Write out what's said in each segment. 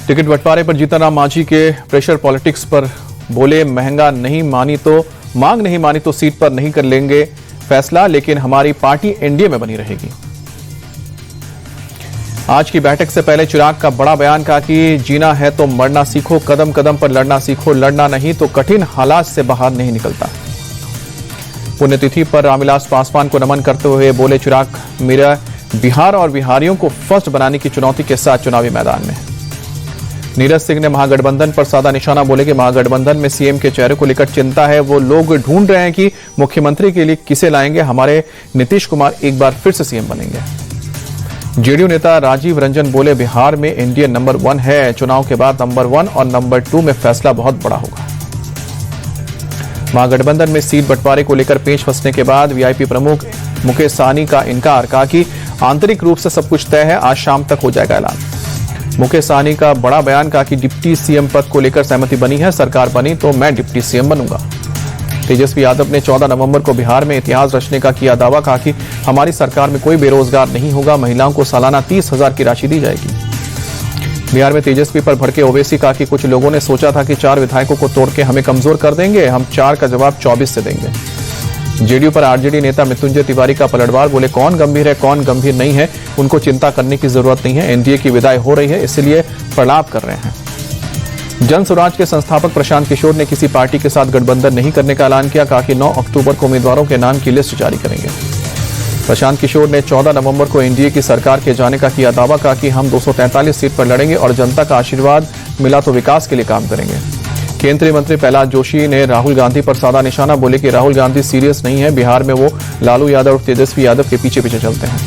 Ticket बंटवारे पर जीतन राम मांझी के प्रेशर पॉलिटिक्स पर बोले, महंगा नहीं मानी तो मांग नहीं मानी तो सीट पर नहीं कर लेंगे फैसला, लेकिन हमारी पार्टी एनडीए में बनी रहेगी। आज की बैठक से पहले चिराग का बड़ा बयान, कहा कि जीना है तो मरना सीखो, कदम कदम पर लड़ना सीखो, लड़ना नहीं तो कठिन हालात से बाहर नहीं निकलता। पुण्यतिथि पर रामविलास पासवान को नमन करते हुए बोले चिराग, मेरा बिहार और बिहारियों को फर्स्ट बनाने की चुनौती के साथ चुनावी मैदान में। नीरज सिंह ने महागठबंधन पर साधा निशाना, बोले कि महागठबंधन में सीएम के चेहरे को लेकर चिंता है, वो लोग ढूंढ रहे हैं कि मुख्यमंत्री के लिए किसे लाएंगे, हमारे नीतीश कुमार एक बार फिर से सीएम बनेंगे। जेडीयू नेता राजीव रंजन बोले, बिहार में एनडीए नंबर 1 है, चुनाव के बाद नंबर 1 और नंबर 2 में फैसला बहुत बड़ा होगा। महागठबंधन में सीट बंटवारे को लेकर पेच फंसने के बाद वीआईपी प्रमुख मुकेश सहनी का इनकार, कहा कि आंतरिक रूप से सब कुछ तय है, आज शाम तक हो जाएगा ऐलान। मुकेश सहनी का बड़ा बयान, कहा कि डिप्टी सीएम पद को लेकर सहमति बनी है, सरकार बनी तो मैं डिप्टी सीएम बनूंगा। तेजस्वी यादव ने 14 नवंबर को बिहार में इतिहास रचने का किया दावा, कहा कि हमारी सरकार में कोई बेरोजगार नहीं होगा, महिलाओं को सालाना 30,000 की राशि दी जाएगी। बिहार में तेजस्वी पर भड़के ओवैसी, कहा कि कुछ लोगों ने सोचा था कि 4 विधायकों को तोड़ के हमें कमजोर कर देंगे, हम 4 का जवाब 24 से देंगे। जेडीयू पर आरजेडी नेता मृत्युंजय तिवारी का पलटवार, बोले कौन गंभीर है कौन गंभीर नहीं है, उनको चिंता करने की जरूरत नहीं है, एनडीए की विदाई हो रही है इसलिए प्रलाप कर रहे हैं। जन स्वराज के संस्थापक प्रशांत किशोर ने किसी पार्टी के साथ गठबंधन नहीं करने का ऐलान किया, कहा कि 9 अक्टूबर को उम्मीदवारों के नाम की लिस्ट जारी करेंगे। प्रशांत किशोर ने 14 नवंबर को एनडीए की सरकार के जाने का किया दावा, कहा कि हम 243 सीट पर लड़ेंगे और जनता का आशीर्वाद मिला तो विकास के लिए काम करेंगे। केंद्रीय मंत्री प्रहलाद जोशी ने राहुल गांधी पर साधा निशाना, बोले कि राहुल गांधी सीरियस नहीं है, बिहार में वो लालू यादव और तेजस्वी यादव के पीछे पीछे चलते हैं।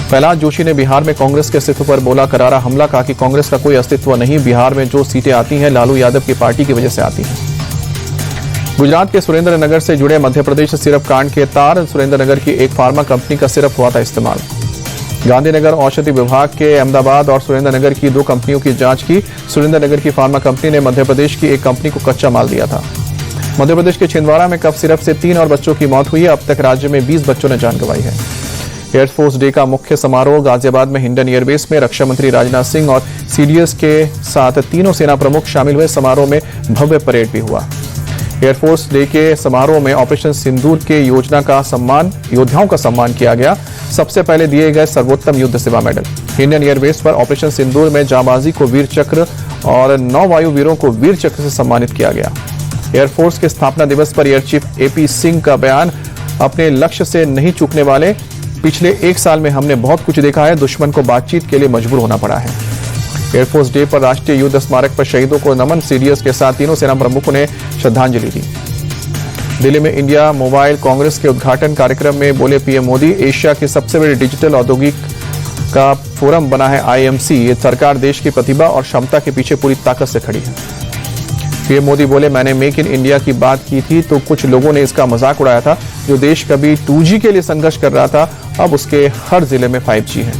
प्रहलाद जोशी ने बिहार में कांग्रेस के अस्तित्व पर बोला करारा हमला, कहा कि कांग्रेस का कोई अस्तित्व नहीं, बिहार में जो सीटें आती हैं लालू यादव की पार्टी की वजह से आती हैं। गुजरात के सुरेंद्रनगर से जुड़े मध्य प्रदेश सिरप कांड के तार, सुरेंद्रनगर की एक फार्मा कंपनी का सिरप हुआ था इस्तेमाल। गांधीनगर औषधि विभाग के अहमदाबाद और सुरेंद्रनगर की 2 कंपनियों की जांच की। सुरेंद्रनगर की फार्मा कंपनी ने मध्य प्रदेश की एक कंपनी को कच्चा माल दिया था। मध्य प्रदेश के छिंदवाड़ा में कफ सिरप से 3 और बच्चों की मौत हुई है, अब तक राज्य में 20 बच्चों ने जान गंवाई है। एयरफोर्स डे का मुख्य समारोह गाजियाबाद में हिंडन एयरबेस में रक्षा मंत्री राजनाथ सिंह और सीडीएस के साथ तीनों सेना प्रमुख शामिल हुए। समारोह में भव्य परेड भी हुआ। एयरफोर्स डे के समारोह में ऑपरेशन सिंदूर के योद्धाओं का सम्मान किया गया। सबसे पहले दिए गए सर्वोत्तम युद्ध सेवा मेडल। इंडियन एयरबेस पर ऑपरेशन सिंदूर में जांबाजी को वीर चक्र और 9 वायु वीरों को वीर चक्र से सम्मानित किया गया। एयरफोर्स के स्थापना दिवस पर एयर चीफ एपी सिंह का बयान, अपने लक्ष्य से नहीं चूकने वाले, पिछले 1 साल में हमने बहुत कुछ देखा है, दुश्मन को बातचीत के लिए मजबूर होना पड़ा है। एयरफोर्स डे पर राष्ट्रीय युद्ध स्मारक पर शहीदों को नमन, सीडीएस के साथ तीनों सेना प्रमुखों ने श्रद्धांजलि दी। दिल्ली में इंडिया मोबाइल कांग्रेस के उद्घाटन कार्यक्रम में बोले पीएम मोदी, एशिया की सबसे बड़ी डिजिटल औद्योगिक का फोरम बना है आईएमसी, ये सरकार देश की प्रतिभा और क्षमता के पीछे पूरी ताकत से खड़ी है। पीएम मोदी बोले, मैंने मेक इन इंडिया की बात की थी तो कुछ लोगों ने इसका मजाक उड़ाया था। जो देश कभी 2G के लिए संघर्ष कर रहा था, अब उसके हर जिले में 5G है।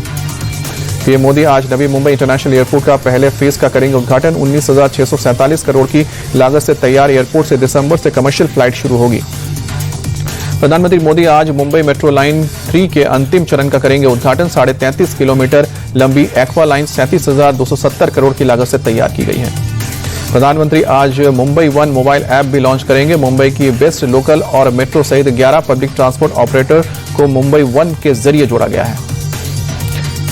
पीएम मोदी आज नवी मुंबई इंटरनेशनल एयरपोर्ट का पहले फेज का करेंगे उद्घाटन। 19,647 करोड़ की लागत से तैयार एयरपोर्ट से दिसंबर से कमर्शियल फ्लाइट शुरू होगी। प्रधानमंत्री मोदी आज मुंबई मेट्रो लाइन 3 के अंतिम चरण का करेंगे उद्घाटन। 33.5 किलोमीटर लंबी एक्वा लाइन 37,270 करोड़ की लागत से तैयार की गई है। प्रधानमंत्री आज मुंबई वन मोबाइल ऐप भी लॉन्च करेंगे। मुंबई की बेस्ट लोकल और मेट्रो सहित 11 पब्लिक ट्रांसपोर्ट ऑपरेटर को मुंबई वन के जरिए जोड़ा गया है।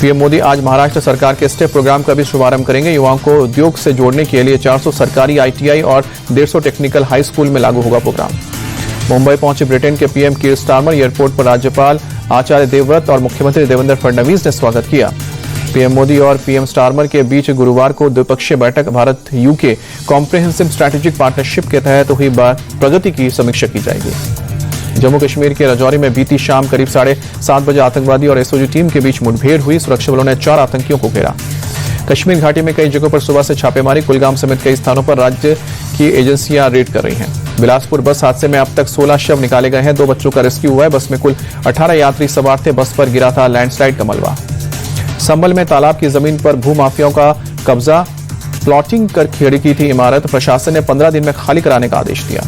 पीएम मोदी आज महाराष्ट्र सरकार के स्टेप प्रोग्राम का भी शुभारंभ करेंगे। युवाओं को उद्योग से जोड़ने के लिए 400 सरकारी आईटीआई और 150 टेक्निकल हाई स्कूल में लागू होगा प्रोग्राम। मुंबई पहुंचे ब्रिटेन के पीएम कीर स्टारमर, एयरपोर्ट पर राज्यपाल आचार्य देवव्रत और मुख्यमंत्री देवेंद्र फडणवीस ने स्वागत किया। पीएम मोदी और पीएम स्टारमर के बीच गुरुवार को द्विपक्षीय बैठक Bharat UK comprehensive strategic partnership के तहत हुई प्रगति की समीक्षा की जाएगी। जम्मू कश्मीर के राजौरी में बीती शाम करीब 7:30 बजे आतंकवादी और एसओजी टीम के बीच मुठभेड़ हुई। सुरक्षा बलों ने 4 आतंकियों को घेरा। कश्मीर घाटी में कई जगहों पर सुबह से छापेमारी, कुलगाम समेत कई स्थानों पर राज्य की एजेंसियां रेड कर रही हैं। बिलासपुर बस हादसे में अब तक 16 शव निकाले गए हैं। 2 बच्चों का रेस्क्यू हुआ है। बस में कुल 18 यात्री सवार थे। बस पर गिरा था लैंडस्लाइड का मलबा। संभल में तालाब की जमीन पर भूमाफियाओं का कब्जा, प्लॉटिंग कर खड़ी की थी इमारत। प्रशासन ने 15 दिन में खाली कराने का आदेश दिया।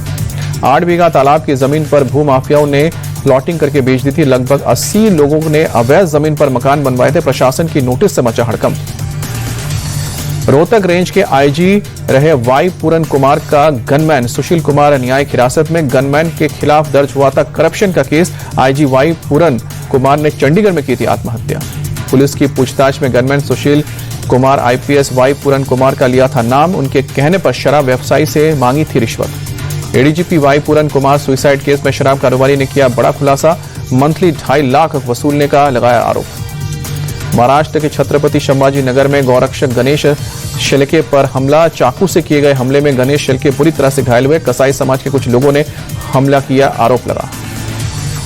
8 बीघा तालाब की जमीन पर भूमाफियाओं ने प्लॉटिंग करके बेच दी थी। लगभग 80 लोगों ने अवैध जमीन पर मकान बनवाए थे। प्रशासन की नोटिस से मचा हड़कंप। रोहतक रेंज के आईजी रहे वाई पूरन कुमार का गनमैन सुशील कुमार न्यायिक हिरासत में। गनमैन के खिलाफ दर्ज हुआ था करप्शन का केस। आईजी वाई पूरन कुमार ने चंडीगढ़ में की थी आत्महत्या। पुलिस की पूछताछ में gunman Sushil Kumar IPS Y पूरन कुमार का लिया था नाम। उनके कहने पर शराब व्यवसायी से मांगी थी रिश्वत। एडीजीपी वाई पूरन कुमार सुसाइड केस में शराब कारोबारी ने किया बड़ा खुलासा। मंथली 2.5 लाख वसूलने का लगाया आरोप। महाराष्ट्र के छत्रपति संभाजी नगर में गौरक्षक गणेश शेलके पर हमला। चाकू से किए गए हमले में गणेश शेलके बुरी तरह से घायल हुए। कसाई समाज के कुछ लोगों ने हमला किया, आरोप लगा।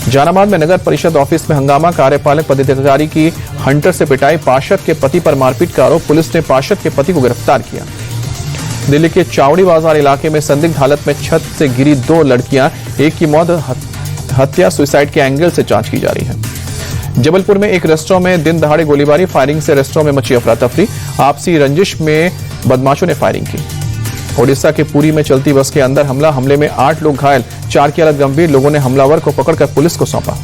जहानाबाद में नगर परिषद ऑफिस में हंगामा। कार्यपालक पदाधिकारी की हंटर से पिटाई। पार्षद के पति पर मारपीट का आरोप। पुलिस ने पार्षद के पति को गिरफ्तार किया। दिल्ली के चावड़ी बाजार इलाके में संदिग्ध हालत में छत से गिरी 2 लड़कियां। एक की मौत हत्या सुसाइड के एंगल से जांच की जा रही है। जबलपुर में एक रेस्टोरेंट में दिन दहाड़े गोलीबारी। फायरिंग से रेस्टोरेंट में मची अफरा तफरी। आपसी रंजिश में बदमाशों ने फायरिंग की। ओडिशा के पुरी में चलती बस के अंदर हमले में 8 लोग घायल। 4 की हालत गंभीर। लोगों ने हमलावर को पकड़कर पुलिस को सौंपा।